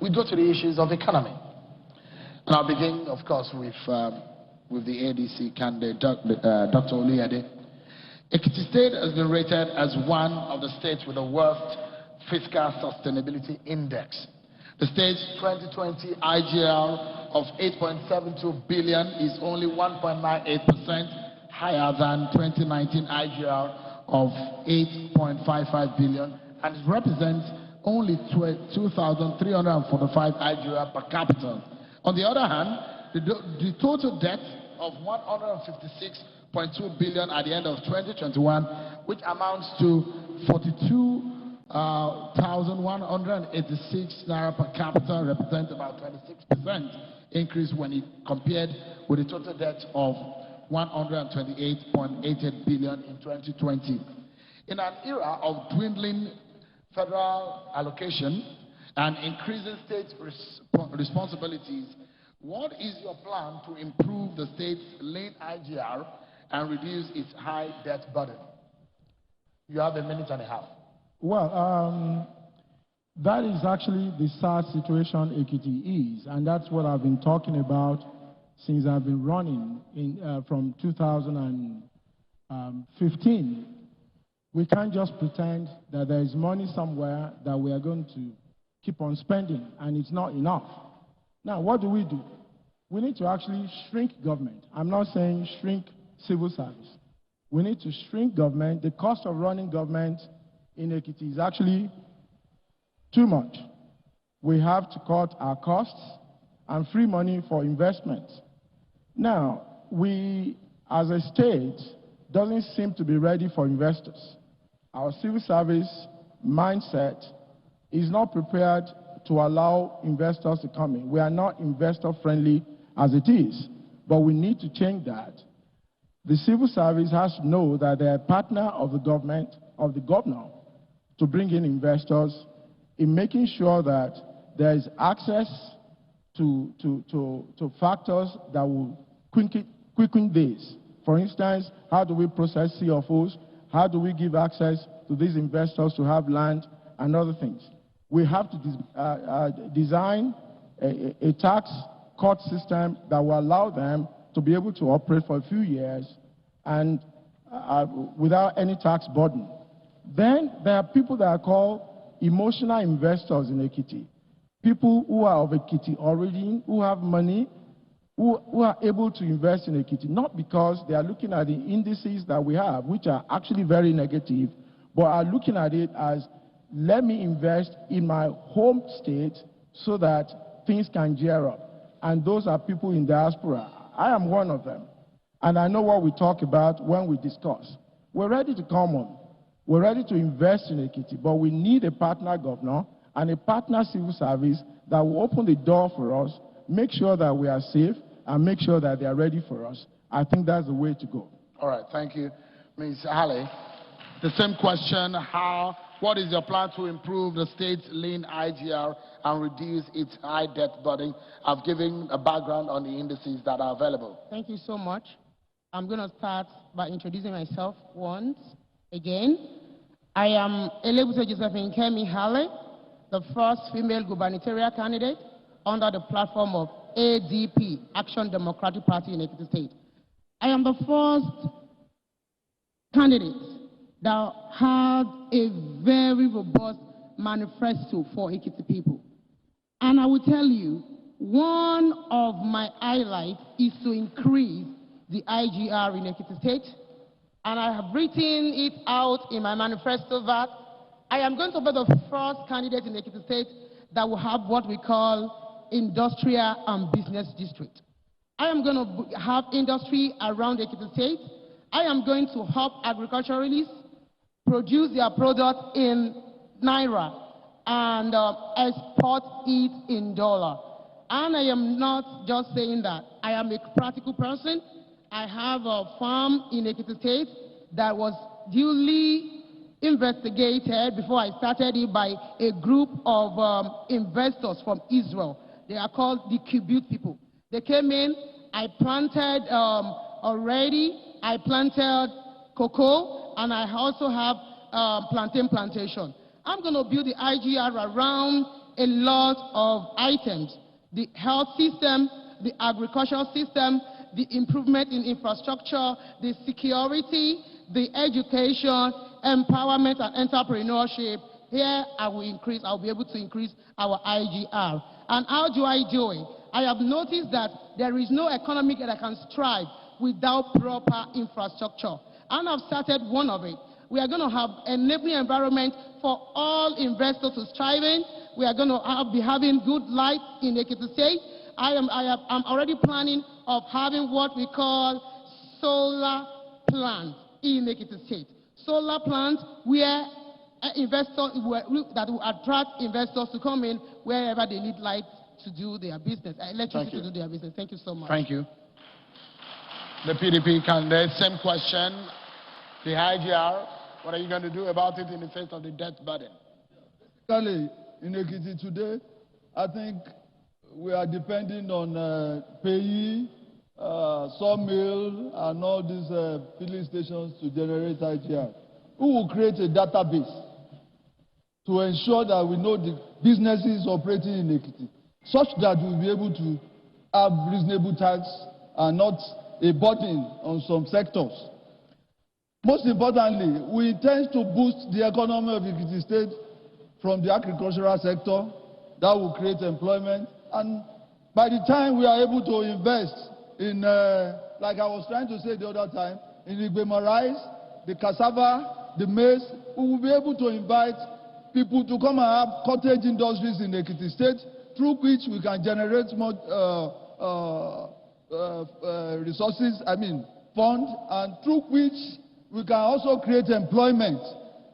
we go to the issues of economy. And I'll begin, of course, with the ADC candidate, Dr. Oluyede. Ekiti State has been rated as one of the states with the worst fiscal sustainability index. The state's 2020 IGR of 8.72 billion is only 1.98% higher than 2019 IGR of 8.55 billion, and it represents only 2,345 IGR per capita. On the other hand, the total debt of 156.2 billion at the end of 2021, which amounts to 42,186 naira per capita, represents about 26% increase when it compared with the total debt of 128.88 billion in 2020. In an era of dwindling federal allocation and increasing state responsibilities, what is your plan to improve the state's lean IGR and reduce its high debt burden? You have a minute and a half. Well, that is actually the sad situation Ekiti is, and that's what I've been talking about since I've been running from 2015. We can't just pretend that there is money somewhere that we are going to keep on spending, and it's not enough. Now, what do? We need to actually shrink government. I'm not saying shrink civil service. We need to shrink government. The cost of running government in Ekiti is actually too much. We have to cut our costs and free money for investment. Now, we, as a state, doesn't seem to be ready for investors. Our civil service mindset is not prepared to allow investors to come in. We are not investor-friendly as it is, but we need to change that. The civil service has to know that they're a partner of the government, of the governor, to bring in investors in making sure that there is access to factors that will quicken this. For instance, how do we process CFOs? How do we give access to these investors to have land and other things? We have to design a tax cut system that will allow them to be able to operate for a few years and without any tax burden. Then there are people that are called emotional investors in Ekiti. People who are of Ekiti origin, who have money, who are able to invest in Ekiti, not because they are looking at the indices that we have, which are actually very negative, but are looking at it as, let me invest in my home state so that things can gear up. And those are people in diaspora. I am one of them. And I know what we talk about when we discuss. We're ready to come on. We're ready to invest in Ekiti, but we need a partner governor and a partner civil service that will open the door for us, make sure that we are safe, and make sure that they are ready for us. I think that's the way to go. All right, thank you. Ms. Ali, the same question, what is your plan to improve the state's lean IGR and reduce its high debt burden? I've given a background on the indices that are available. Thank you so much. I'm going to start by introducing myself once again. I am Elebute Josephine Kemi Hale, the first female gubernatorial candidate under the platform of ADP, Action Democratic Party in Ekiti State. I am the first candidate that had a very robust manifesto for Ekiti people. And I will tell you, one of my highlights is to increase the IGR in Ekiti State. And I have written it out in my manifesto that I am going to be the first candidate in Ekiti State that will have what we call industrial and business district. I am going to have industry around Ekiti State. I am going to help agriculturalists produce their product in Naira and export it in dollar. And I am not just saying that. I am a practical person. I have a farm in Ekiti State that was duly investigated before I started it by a group of investors from Israel. They are called the Kibbutz people. They came in, I planted already, I planted cocoa, and I also have plantain plantation. I'm going to build the IGR around a lot of items: the health system, the agricultural system, the improvement in infrastructure, the security, the education, empowerment and entrepreneurship. Here I'll be able to increase our IGR. And how do I do it? I have noticed that there is no economy that can strive without proper infrastructure. And I've started one of it. We are going to have an enabling environment for all investors to strive in. We are going to be having good light in Ekiti State. I'm already planning of having what we call solar plants in Ekiti State. Solar plants where investors that will attract investors to come in wherever they need light to do their business, electricity to do their business. Thank you so much. Thank you. The PDP candidate, same question. The IGR, what are you going to do about it in the face of the debt burden? Basically, in Ekiti today, I think we are depending on payee, sawmill, and all these filling stations to generate IGR. We will create a database to ensure that we know the businesses operating in Ekiti, such that we'll be able to have reasonable tax and not a burden on some sectors. Most importantly, we intend to boost the economy of Ekiti State from the agricultural sector. That will create employment. And by the time we are able to invest in, like I was trying to say the other time, in the rice, the cassava, the maize, we will be able to invite people to come and have cottage industries in Ekiti State, through which we can generate more resources, funds, and through which we can also create employment.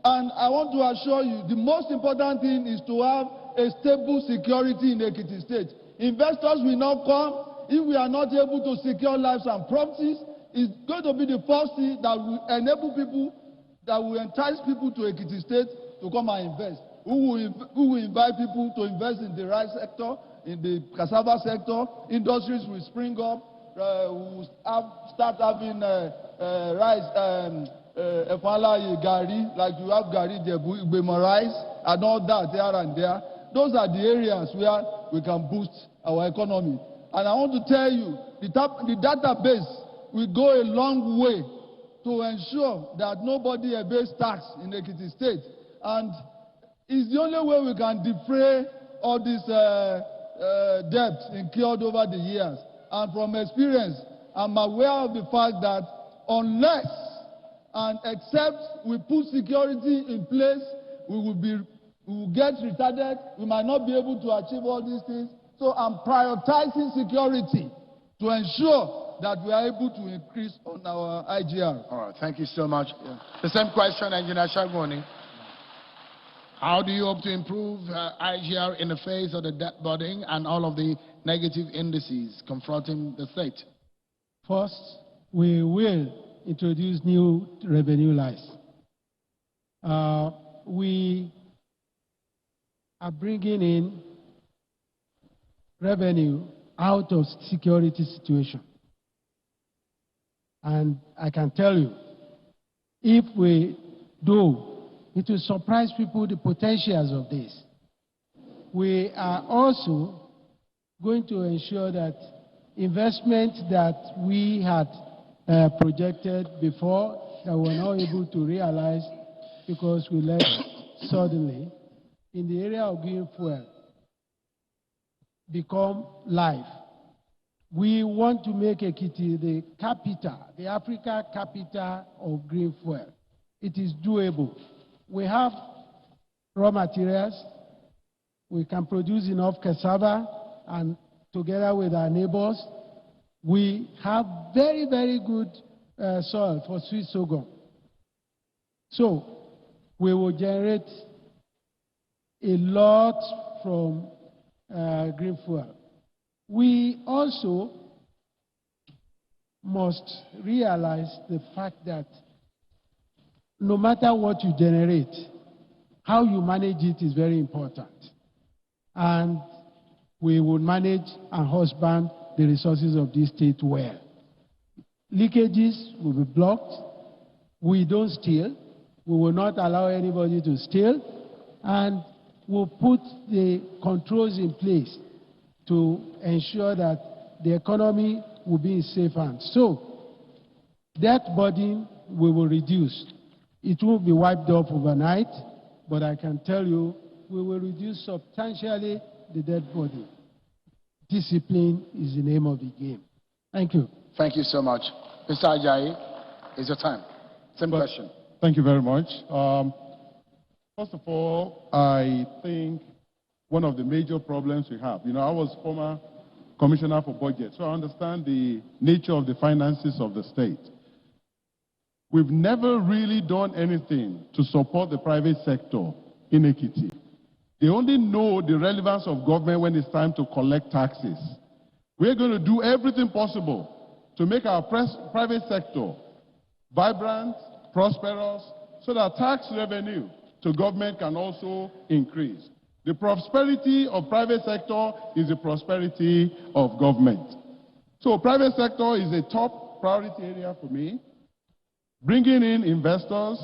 And I want to assure you, the most important thing is to have a stable security in Ekiti State. Investors will not come if we are not able to secure lives and properties. It's going to be the first thing that will enable people, that will entice people to Ekiti State to come and invest. We will invite people to invest in the rice sector, in the cassava sector. Industries will spring up. We will start having rice, gari, like you have gari, rice, and all that here and there. Those are the areas where we can boost our economy. And I want to tell you, the database will go a long way to ensure that nobody evades tax in Ekiti State. And it's the only way we can defray all this debt incurred over the years. And from experience, I'm aware of the fact that unless and except we put security in place, we will get retarded. We might not be able to achieve all these things. So I'm prioritizing security to ensure that we are able to increase on our IGR. All right, thank you so much. Yeah. The same question, Engineer Shagoni. How do you hope to improve IGR in the face of the debt burden and all of the negative indices confronting the state? First, we will introduce new revenue lines. We are bringing in revenue out of security situation. And I can tell you, if we do, it will surprise people the potentials of this. We are also going to ensure that investment that we had projected before that we were not able to realize because we left suddenly in the area of green fuel become live. We want to make Ekiti the capital, the Africa capital of green fuel. It is doable. We have raw materials. We can produce enough cassava, and together with our neighbors, we have very, very good soil for sweet sorghum. So we will generate a lot from green fuel. We also must realize the fact that no matter what you generate, how you manage it is very important. And we will manage and husband the resources of this state well. Leakages will be blocked. We don't steal. We will not allow anybody to steal. And will put the controls in place to ensure that the economy will be in safe hands. So, debt burden we will reduce. It won't be wiped off overnight, but I can tell you we will reduce substantially the debt burden. Discipline is the name of the game. Thank you. Thank you so much. Mr. Ajayi, it's your time. Same question. Thank you very much. First of all, I think one of the major problems we have, I was former commissioner for budget, so I understand the nature of the finances of the state. We've never really done anything to support the private sector in Ekiti. They only know the relevance of government when it's time to collect taxes. We're going to do everything possible to make our private sector vibrant, prosperous, so that tax revenue to government can also increase. The prosperity of private sector is the prosperity of government. So private sector is a top priority area for me. Bringing in investors,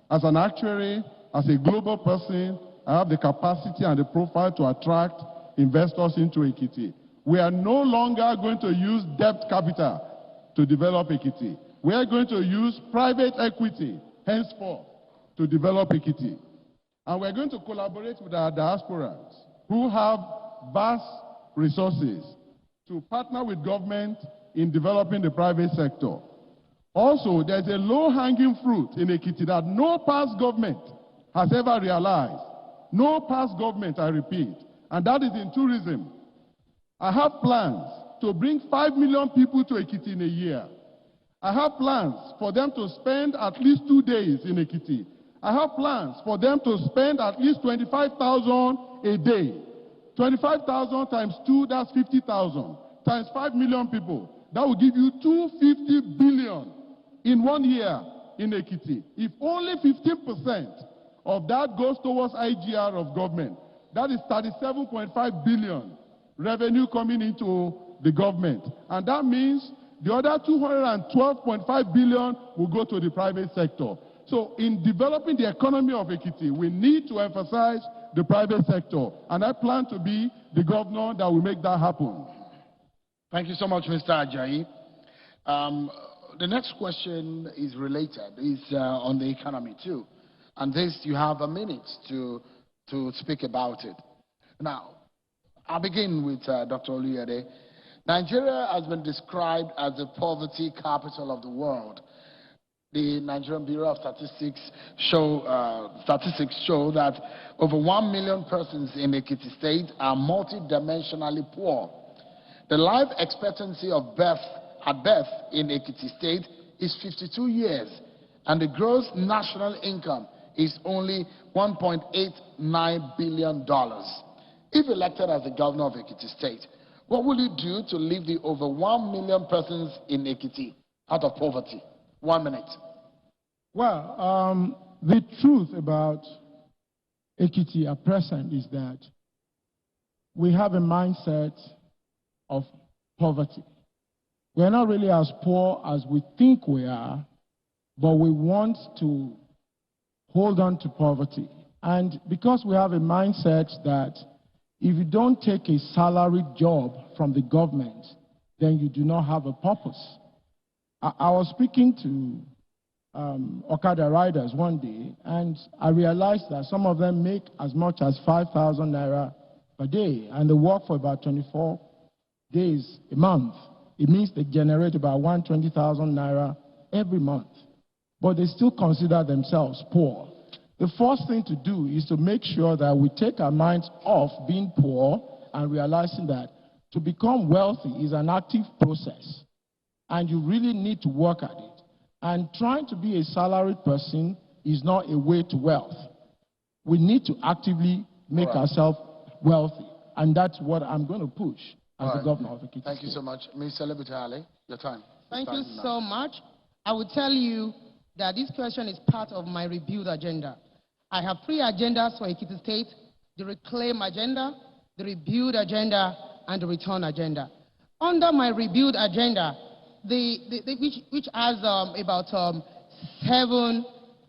as an actuary, as a global person, I have the capacity and the profile to attract investors into Ekiti. We are no longer going to use debt capital to develop Ekiti. We are going to use private equity, henceforth, to develop Ekiti. And we're going to collaborate with our diasporans who have vast resources to partner with government in developing the private sector. Also, there's a low-hanging fruit in Ekiti that no past government has ever realized. No past government, I repeat, and that is in tourism. I have plans to bring 5 million people to Ekiti in a year. I have plans for them to spend at least 2 days in Ekiti. I have plans for them to spend at least 25,000 a day. 25,000 times 2, that's 50,000. Times 5 million people. That will give you 250 billion in 1 year in Ekiti. If only 15% of that goes towards IGR of government, that is 37.5 billion revenue coming into the government. And that means the other 212.5 billion will go to the private sector. So in developing the economy of Ekiti, we need to emphasize the private sector. And I plan to be the governor that will make that happen. Thank you so much, Mr. Ajayi. The next question is related, on the economy too. And this, you have a minute to speak about it. Now, I'll begin with Dr. Oluyede. Nigeria has been described as the poverty capital of the world. The Nigerian Bureau of Statistics show that over 1 million persons in Ekiti State are multidimensionally poor. The life expectancy of at birth in Ekiti State is 52 years, and the gross national income is only $1.89 billion. If elected as the governor of Ekiti State, what will you do to leave the over 1 million persons in Ekiti out of poverty? 1 minute. Well, the truth about Ekiti at present is that we have a mindset of poverty. We're not really as poor as we think we are, but we want to hold on to poverty. And because we have a mindset that if you don't take a salaried job from the government, then you do not have a purpose. I was speaking to Okada riders one day, and I realized that some of them make as much as 5,000 naira per day, and they work for about 24 days a month. It means they generate about 120,000 naira every month, but they still consider themselves poor. The first thing to do is to make sure that we take our minds off being poor and realizing that to become wealthy is an active process, and you really need to work at it. And trying to be a salaried person is not a way to wealth. We need to actively make ourselves wealthy, and that's what I'm going to push as the governor of Ekiti. Thank you so much. Ms. Celebutale, your time. Thank you so much. I will tell you that this question is part of my rebuild agenda. I have 3 agendas for Ekiti State: the reclaim agenda, the rebuild agenda, and the return agenda. Under my rebuild agenda, which has about 7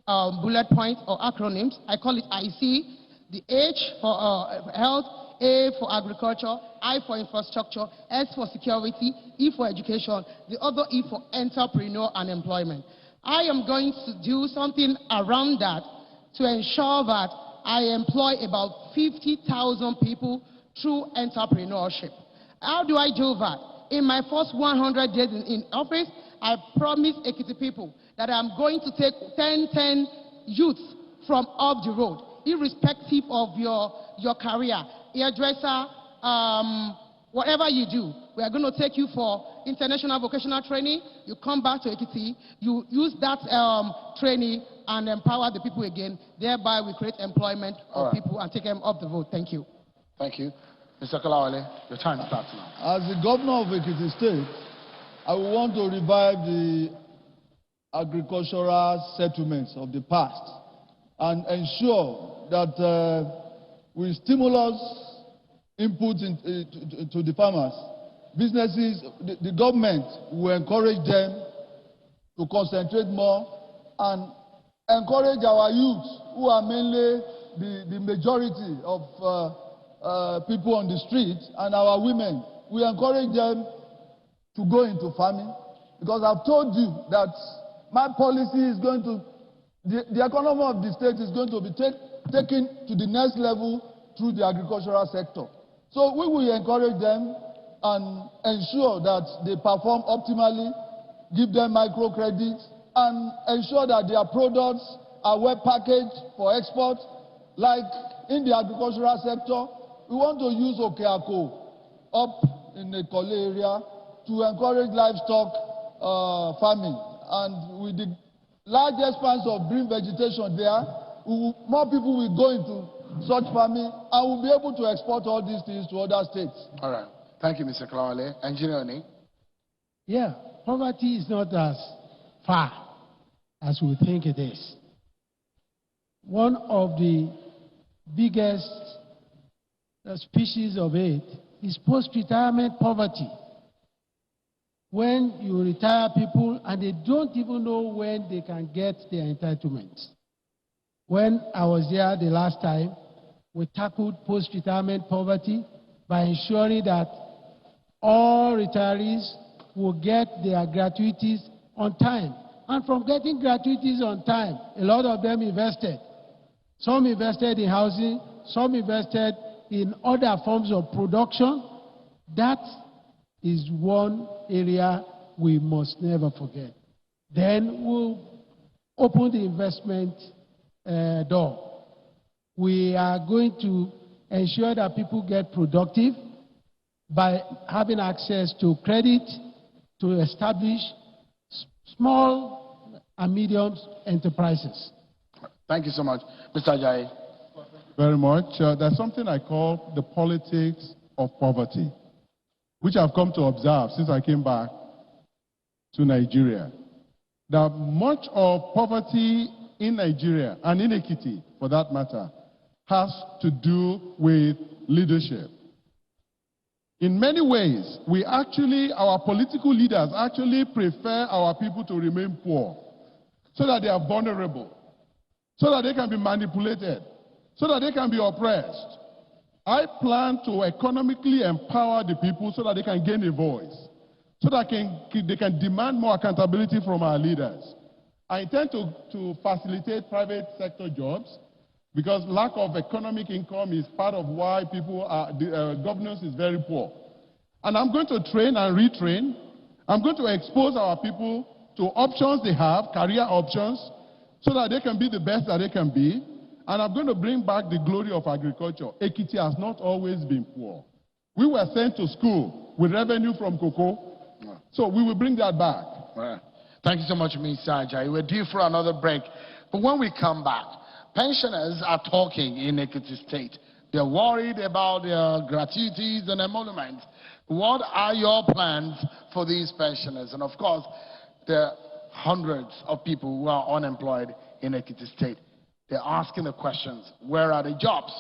bullet points or acronyms, I call it IC. The H for health, A for agriculture, I for infrastructure, S for security, E for education, the other E for entrepreneur and employment. I am going to do something around that to ensure that I employ about 50,000 people through entrepreneurship. How do I do that? In my first 100 days in office, I promised Ekiti people that I'm going to take 10 youths from off the road, irrespective of your career, hairdresser, whatever you do. We are going to take you for international vocational training. You come back to Ekiti, you use that training and empower the people again. Thereby, we create employment of people and take them off the road. Thank you. Thank you. Mr. Kalawale, your time starts now. As the governor of Ekiti State, I want to revive the agricultural settlements of the past and ensure that with stimulus input to the farmers, businesses, the government will encourage them to concentrate more and encourage our youth, who are mainly the majority of people on the street, and our women. We encourage them to go into farming, because I've told you that my policy is going to, the economy of the state is going to be taken to the next level through the agricultural sector. So we will encourage them and ensure that they perform optimally, give them microcredits, and ensure that their products are well packaged for export. Like in the agricultural sector, we want to use Okeako up in the Kole area to encourage livestock farming. And with the large expanse of green vegetation there, more people will go into such farming and will be able to export all these things to other states. All right. Thank you, Mr. Kalawale. Engineer Oni. Yeah, poverty is not as far as we think it is. One of the biggest species of it is post-retirement poverty. When you retire people and they don't even know when they can get their entitlements. When I was there the last time, we tackled post-retirement poverty by ensuring that all retirees will get their gratuities on time. And from getting gratuities on time, a lot of them invested. Some invested in housing, some invested in other forms of production. That is one area we must never forget. Then we'll open the investment door. We are going to ensure that people get productive by having access to credit to establish small and medium enterprises. Thank you so much. Mr. Ajayi. Very much. There's something I call the politics of poverty, which I've come to observe since I came back to Nigeria. That much of poverty in Nigeria, and in Ekiti for that matter, has to do with leadership. In many ways, our political leaders actually prefer our people to remain poor, so that they are vulnerable, so that they can be manipulated, so that they can be oppressed. I plan to economically empower the people so that they can gain a voice, so that they can demand more accountability from our leaders. I intend to facilitate private sector jobs, because lack of economic income is part of why governance is very poor. And I'm going to train and retrain. I'm going to expose our people to options they have, career options, so that they can be the best that they can be. And I'm going to bring back the glory of agriculture. Ekiti has not always been poor. We were sent to school with revenue from cocoa, so we will bring that back. Right. Thank you so much, Mr. Ajayi. We're due for another break. But when we come back, pensioners are talking in Ekiti State. They're worried about their gratuities and emoluments. What are your plans for these pensioners? And of course, there are hundreds of people who are unemployed in Ekiti State. They're asking the questions, where are the jobs?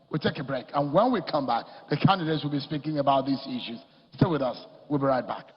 We'll take a break. And when we come back, the candidates will be speaking about these issues. Stay with us. We'll be right back.